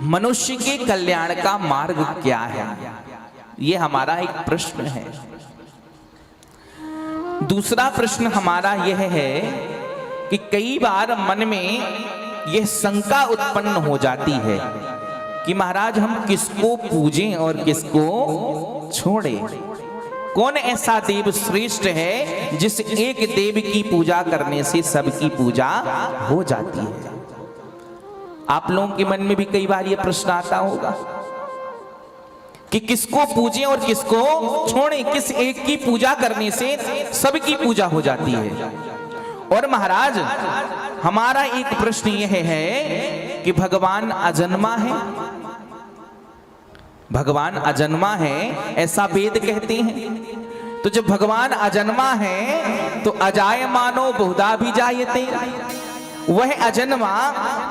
मनुष्य के कल्याण का मार्ग क्या है, ये हमारा एक प्रश्न है। दूसरा प्रश्न हमारा यह है कि कई बार मन में यह शंका उत्पन्न हो जाती है कि महाराज हम किसको पूजें और किसको छोड़ें। कौन ऐसा देव श्रेष्ठ है जिस एक देव की पूजा करने से सबकी पूजा हो जाती है। आप लोगों के मन में भी कई बार यह प्रश्न आता होगा कि किसको पूजें और किसको छोड़ें, किस एक की पूजा करने से सबकी पूजा हो जाती है। और महाराज हमारा एक प्रश्न यह है कि भगवान अजन्मा है, भगवान अजन्मा है ऐसा वेद कहते हैं। तो जब भगवान अजन्मा है तो अजायमानो बहुधा भी जायते, वह अजन्मा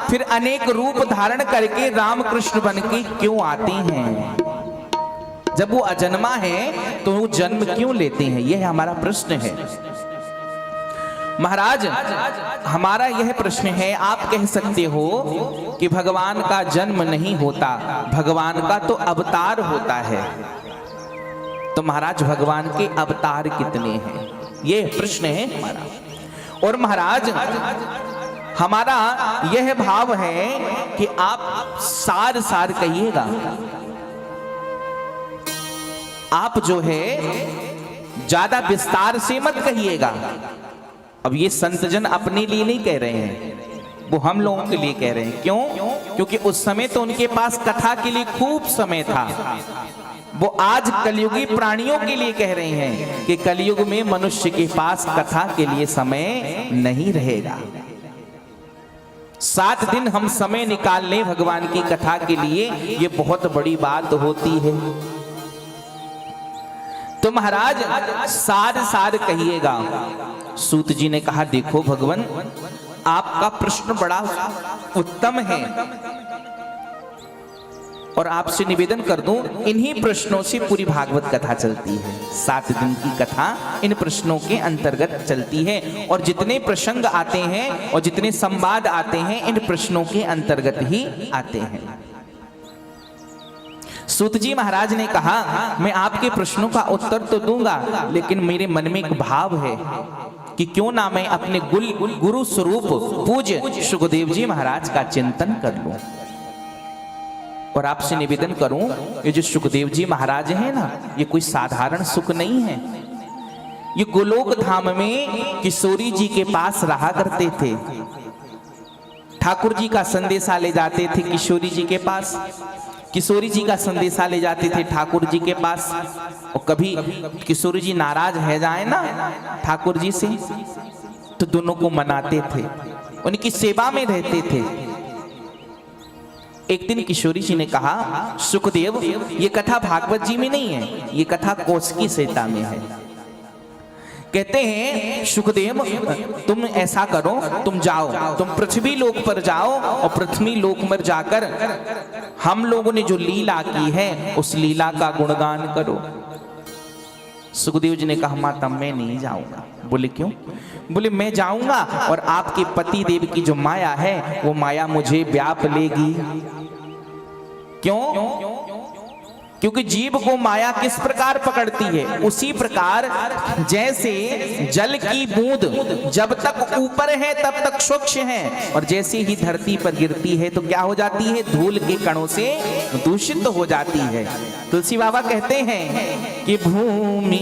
फिर अनेक रूप धारण करके राम कृष्ण बन के क्यों आते हैं। जब वो अजन्मा है तो वो जन्म क्यों लेते हैं, यह हमारा प्रश्न है। महाराज हमारा यह प्रश्न है, आप कह सकते हो कि भगवान का जन्म नहीं होता, भगवान का तो अवतार होता है। तो महाराज भगवान के अवतार कितने हैं, यह प्रश्न है हमारा। और महाराज हमारा यह भाव है कि आप सार सार कहिएगा, आप जो है ज्यादा विस्तार से मत कहिएगा। अब ये संतजन अपने लिए नहीं कह रहे हैं, वो हम लोगों के लिए कह रहे हैं। क्यों? क्योंकि उस समय तो उनके पास कथा के लिए खूब समय था। वो आज कलयुगी प्राणियों के लिए कह रहे हैं कि कलयुग में मनुष्य के पास कथा के लिए समय नहीं रहेगा। 7 दिन हम समय निकाल लें भगवान की कथा के लिए, ये बहुत बड़ी बात होती है। तो महाराज सार सार कहिएगा। सूत जी ने कहा, देखो भगवान आपका प्रश्न बड़ा उत्तम है और आपसे निवेदन कर दूं, इन्हीं प्रश्नों से पूरी भागवत कथा चलती है। 7 दिन की कथा इन प्रश्नों के अंतर्गत चलती है और जितने प्रसंग आते हैं और जितने संवाद आते हैं इन प्रश्नों के अंतर्गत ही आते हैं। सूत जी महाराज ने कहा, मैं आपके प्रश्नों का उत्तर तो दूंगा, लेकिन मेरे मन में एक भाव है कि क्यों ना मैं अपने गुरु स्वरूप पूज्य सुखदेव जी महाराज का चिंतन कर लूं और आपसे निवेदन करूं, ये जो सुखदेव जी महाराज हैं ना, ये कोई साधारण सुख नहीं है। ये गोलोक धाम में किशोरी जी के पास रहा करते थे। ठाकुर जी का संदेशा ले जाते थे किशोरी जी के पास, किशोरी जी का संदेशा ले जाते थे ठाकुर जी के पास। और कभी किशोरी जी नाराज है जाए ना ठाकुर जी से तो दोनों को मनाते थे, उनकी सेवा में रहते थे। एक दिन किशोरी जी ने कहा, सुखदेव ये कथा भागवत जी में नहीं है, ये कथा कौशिकी संहिता में है। कहते हैं सुखदेव तुम ऐसा करो, तुम जाओ, तुम पृथ्वी लोक पर जाओ और पृथ्वी लोक में जाकर हम लोगों ने जो लीला की है उस लीला का गुणगान करो। सुखदेव जी ने कहा, माता मैं नहीं जाऊंगा। बोले क्यों? बोले मैं जाऊंगा और आपके पति देव की जो माया है वो माया मुझे व्याप लेगी। क्यों? क्योंकि जीव को माया किस प्रकार पकड़ती है, उसी प्रकार जैसे जल की बूंद जब तक ऊपर है तब तक स्वच्छ है और जैसे ही धरती पर गिरती है तो क्या हो जाती है, धूल के कणों से दूषित हो जाती है। तुलसी बाबा कहते हैं कि भूमि